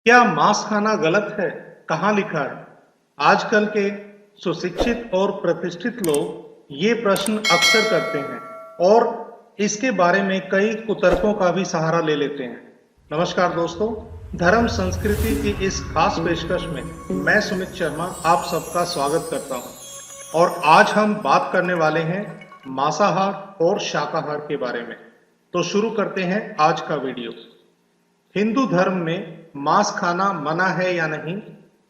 क्या मांस खाना गलत है? कहाँ लिखा है? आजकल के सुशिक्षित और प्रतिष्ठित लोग ये प्रश्न अक्सर करते हैं और इसके बारे में कई कुतर्कों का भी सहारा ले लेते हैं। नमस्कार दोस्तों, धर्म संस्कृति की इस खास पेशकश में मैं सुमित शर्मा आप सबका स्वागत करता हूं और आज हम बात करने वाले हैं मांसाहार और शाकाहार के बारे में। तो शुरू करते हैं आज का वीडियो। हिंदू धर्म में मांस खाना मना है या नहीं,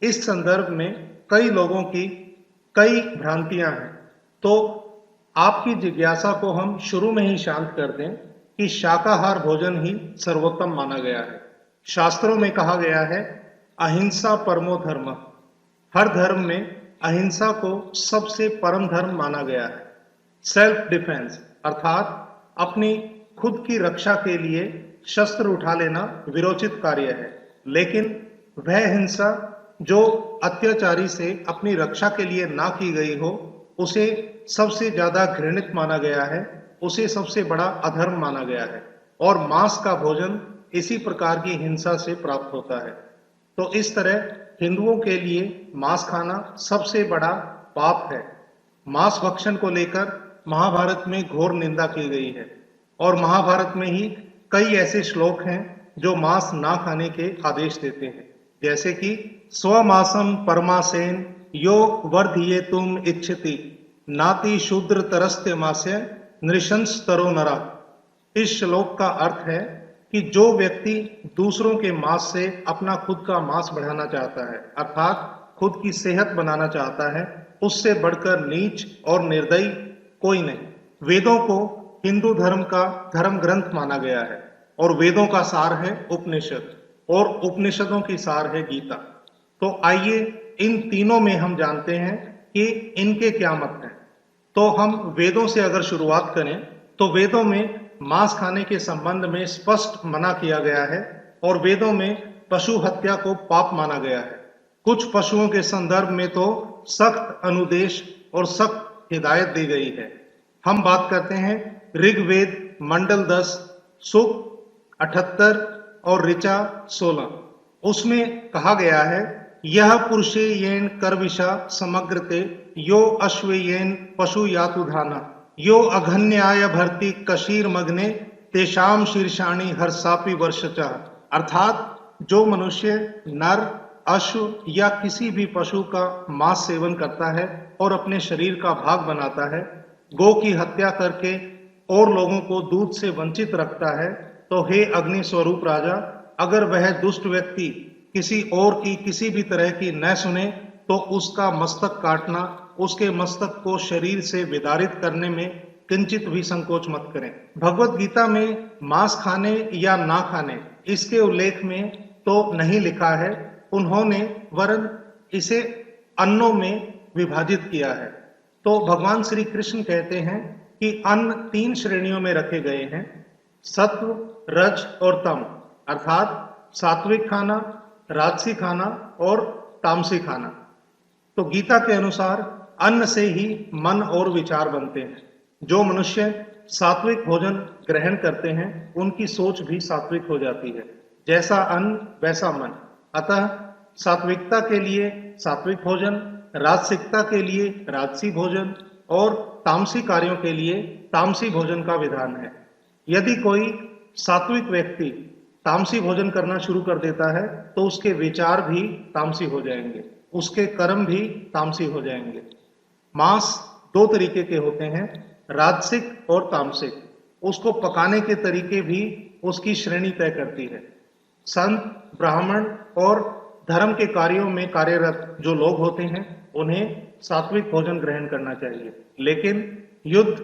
इस संदर्भ में कई लोगों की कई भ्रांतियां हैं। तो आपकी जिज्ञासा को हम शुरू में ही शांत कर दें कि शाकाहार भोजन ही सर्वोत्तम माना गया है। शास्त्रों में कहा गया है, अहिंसा परमो धर्म। हर धर्म में अहिंसा को सबसे परम धर्म माना गया है। सेल्फ डिफेंस अर्थात अपनी खुद की रक्षा के लिए शस्त्र उठा लेना विरोचित कार्य है, लेकिन वह हिंसा जो अत्याचारी से अपनी रक्षा के लिए ना की गई हो उसे सबसे ज्यादा घृणित माना गया है, उसे सबसे बड़ा अधर्म माना गया है और मांस का भोजन इसी प्रकार की हिंसा से प्राप्त होता है। तो इस तरह हिंदुओं के लिए मांस खाना सबसे बड़ा पाप है। मांस भक्षण को लेकर महाभारत में घोर निंदा की गई है और महाभारत में ही कई ऐसे श्लोक हैं जो मांस ना खाने के आदेश देते हैं, जैसे कि स्वमासम परमासेन यो वर्धयेतुम इच्छति नाति शूद्र तरस्ते मास्य नृशंस तरो नरा। इस श्लोक का अर्थ है कि जो व्यक्ति दूसरों के मांस से अपना खुद का मांस बढ़ाना चाहता है, अर्थात खुद की सेहत बनाना चाहता है, उससे बढ़कर नीच और निर्दयी कोई नहीं। वेदों को हिंदू धर्म का धर्म ग्रंथ माना गया है और वेदों का सार है उपनिषद और उपनिषदों की सार है गीता। तो आइए इन तीनों में हम जानते हैं कि इनके क्या मत हैं। तो हम वेदों से अगर शुरुआत करें तो वेदों में मांस खाने के संबंध में स्पष्ट मना किया गया है और वेदों में पशु हत्या को पाप माना गया है। कुछ पशुओं के संदर्भ में तो सख्त अनुदेश और सख्त हिदायत दी गई है। हम बात करते हैं ऋग्वेद मंडल 10 सूक्त 78 और ऋचा 16। उसमें कहा गया है, यह पुरुषे येन कर्विशा समग्रते यो अश्वेयेन पशु यातुधाना यो अघन्याय भर्ती कशीर मग्ने तेषाम शीर्षाणी हर्षापि वर्षचा। अर्थात जो मनुष्य नर अश्व या किसी भी पशु का मांस सेवन करता है और अपने शरीर का भाग बनाता है, गौ की हत्या करके और लोगों को दूध से वंचित रखता है, तो हे अग्नि स्वरूप राजा, अगर वह दुष्ट व्यक्ति किसी और की किसी भी तरह की न सुने तो उसका मस्तक काटना, उसके मस्तक को शरीर से विदारित करने में किंचित भी संकोच मत करें। भगवत गीता में मांस खाने या ना खाने इसके उल्लेख में तो नहीं लिखा है, उन्होंने वरन इसे अन्नों में विभाजित किया है। तो भगवान श्री कृष्ण कहते हैं कि अन्न 3 श्रेणियों में रखे गए हैं, सत्व, रज और तम, अर्थात सात्विक खाना, राजसी खाना और तामसी खाना। तो गीता के अनुसार अन्न से ही मन और विचार बनते हैं। जो मनुष्य सात्विक भोजन ग्रहण करते हैं उनकी सोच भी सात्विक हो जाती है। जैसा अन्न वैसा मन। अतः सात्विकता के लिए सात्विक भोजन, राजसिकता के लिए राजसी भोजन और तामसी कार्यों के लिए तामसी भोजन का विधान है। यदि कोई सात्विक व्यक्ति तामसी भोजन करना शुरू कर देता है तो उसके विचार भी तामसी हो जाएंगे, उसके कर्म भी तामसी हो जाएंगे। मांस 2 तरीके के होते हैं, राजसिक और तामसिक। उसको पकाने के तरीके भी उसकी श्रेणी तय करती है। संत, ब्राह्मण और धर्म के कार्यों में कार्यरत जो लोग होते हैं उन्हें सात्विक भोजन ग्रहण करना चाहिए, लेकिन युद्ध,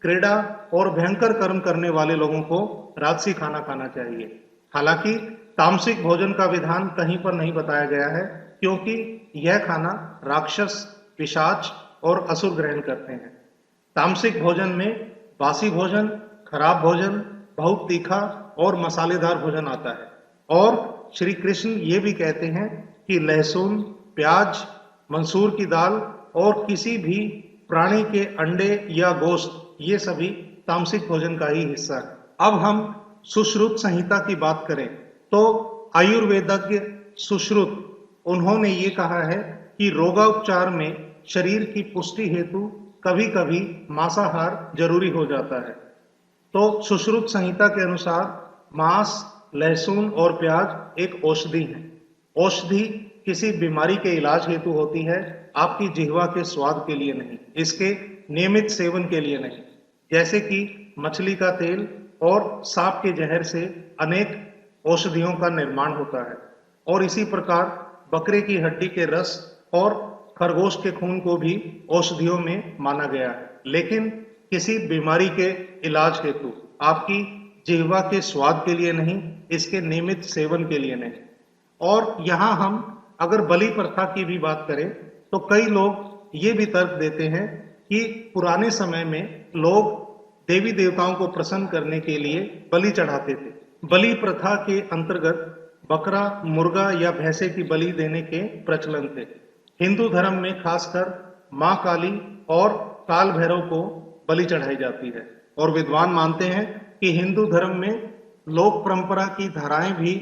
क्रीड़ा और भयंकर कर्म करने वाले लोगों को राजसी खाना खाना चाहिए। हालांकि तामसिक भोजन का विधान कहीं पर नहीं बताया गया है, क्योंकि यह खाना राक्षस, पिशाच और असुर ग्रहण करते हैं। तामसिक भोजन में बासी भोजन, खराब भोजन, बहुत तीखा और मसालेदार भोजन आता है। और श्री कृष्ण ये भी कहते हैं कि लहसुन, प्याज, मंसूर की दाल और किसी भी प्राणी के अंडे या गोश्त, ये सभी तामसिक भोजन का ही हिस्सा है। अब हम सुश्रुत संहिता की बात करें तो आयुर्वेदज्ञ सुश्रुत, उन्होंने ये कहा है कि रोगापचार में शरीर की पुष्टि हेतु कभी कभी मांसाहार जरूरी हो जाता है। तो सुश्रुत संहिता के अनुसार मांस, लहसुन और प्याज एक औषधि है। औषधि किसी बीमारी के इलाज हेतु होती है, आपकी जिह्वा के स्वाद के लिए नहीं, इसके नियमित सेवन के लिए नहीं। जैसे कि मछली का तेल और सांप के जहर से अनेक औषधियों का निर्माण होता है, और इसी प्रकार बकरे की हड्डी के रस और खरगोश के खून को भी औषधियों में माना गया है, लेकिन किसी बीमारी के इलाज हेतु, आपकी जिह्वा के स्वाद के लिए नहीं, इसके नियमित सेवन के लिए नहीं। और यहाँ हम अगर बलि प्रथा की भी बात करें तो कई लोग ये भी तर्क देते हैं कि पुराने समय में लोग देवी देवताओं को प्रसन्न करने के लिए बलि चढ़ाते थे। बलि प्रथा के अंतर्गत बकरा, मुर्गा या भैंसे की बलि देने के प्रचलन थे। हिंदू धर्म में खासकर मां काली और काल भैरव को बलि चढ़ाई जाती है, और विद्वान मानते हैं कि हिंदू धर्म में लोक परंपरा की धाराएं भी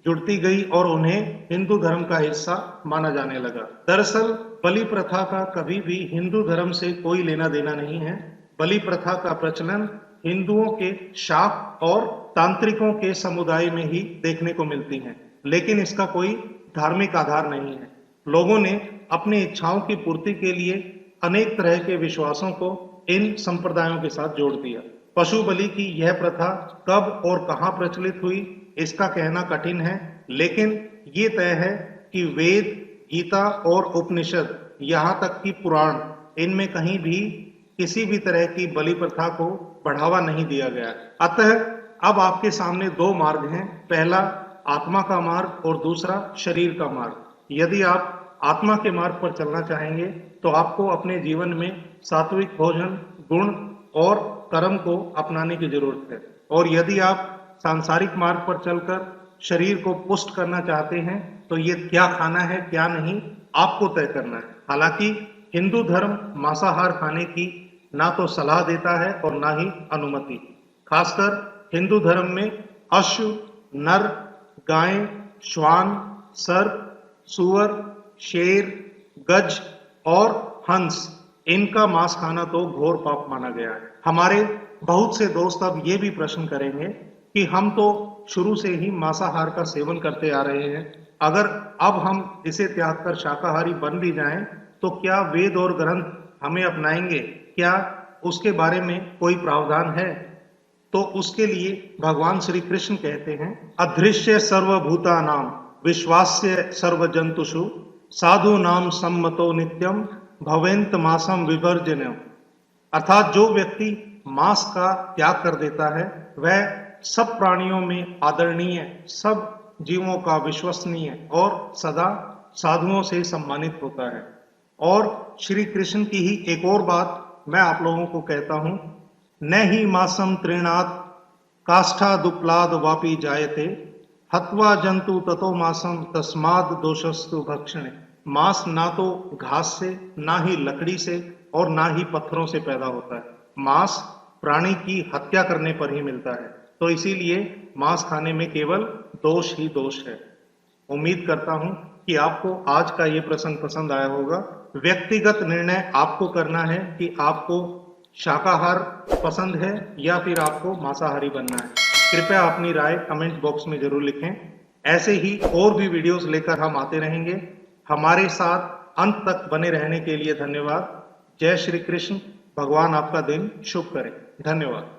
जुड़ती गई और उन्हें हिंदू धर्म का हिस्सा माना जाने लगा। दरअसल बलि प्रथा का कभी भी हिंदू धर्म से कोई लेना देना नहीं है। बलि प्रथा का प्रचलन हिंदुओं के शाक्त और तांत्रिकों के समुदाय में ही देखने को मिलती है, लेकिन इसका कोई धार्मिक आधार नहीं है। लोगों ने अपनी इच्छाओं की पूर्ति के लिए अनेक तरह के विश्वासों को इन संप्रदायों के साथ जोड़ दिया। पशु बलि की यह प्रथा कब और कहां प्रचलित हुई, इसका कहना कठिन है, लेकिन ये तय है कि वेद, गीता और उपनिषद, यहाँ तक कि पुराण, इनमें कहीं भी किसी भी तरह की बलि प्रथा को बढ़ावा नहीं दिया गया। अतः अब आपके सामने दो मार्ग हैं, पहला आत्मा का मार्ग और दूसरा शरीर का मार्ग। यदि आप आत्मा के मार्ग पर चलना चाहेंगे तो आपको अपने जीवन में सात्विक भोजन, गुण और कर्म को अपनाने की जरूरत है, और यदि आप सांसारिक मार्ग पर चलकर शरीर को पुष्ट करना चाहते हैं तो ये क्या खाना है क्या नहीं आपको तय करना है। हालांकि हिंदू धर्म मांसाहार खाने की ना तो सलाह देता है और ना ही अनुमति। खासकर हिंदू धर्म में अश्व, नर, गाय, श्वान, सर्प, सुअर, शेर, गज और हंस, इनका मांस खाना तो घोर पाप माना गया है। हमारे बहुत से दोस्त अब ये भी प्रश्न करेंगे कि हम तो शुरू से ही मांसाहार का सेवन करते आ रहे हैं, अगर अब हम इसे त्याग कर शाकाहारी बन भी जाएं तो क्या वेद और ग्रंथ हमें अपनाएंगे, क्या उसके बारे में कोई प्रावधान है? तो उसके लिए भगवान श्री कृष्ण कहते हैं, अदृश्य सर्वभूतानां विश्वास्य सर्वजंतुषु साधु नाम सम्मतो नित्यम भवेंत मासम विवर्जनम। अर्थात जो व्यक्ति मांस का त्याग कर देता है वह सब प्राणियों में आदरणीय, सब जीवों का विश्वसनीय और सदा साधुओं से सम्मानित होता है। और श्री कृष्ण की ही एक और बात मैं आप लोगों को कहता हूं, न ही मासम तृणात् काष्ठा दुप्लाद वापी जायते हत्वा जंतु ततो मासम तस्माद दोषस्तु भक्षणे। मांस ना तो घास से, ना ही लकड़ी से और ना ही पत्थरों से पैदा होता है। मांस प्राणी की हत्या करने पर ही मिलता है, तो इसीलिए मांस खाने में केवल दोष ही दोष है। उम्मीद करता हूं कि आपको आज का ये प्रसंग पसंद आया होगा। व्यक्तिगत निर्णय आपको करना है कि आपको शाकाहार पसंद है या फिर आपको मांसाहारी बनना है। कृपया अपनी राय कमेंट बॉक्स में जरूर लिखें। ऐसे ही और भी वीडियोस लेकर हम आते रहेंगे। हमारे साथ अंत तक बने रहने के लिए धन्यवाद। जय श्री कृष्ण। भगवान आपका दिन शुभ करे। धन्यवाद।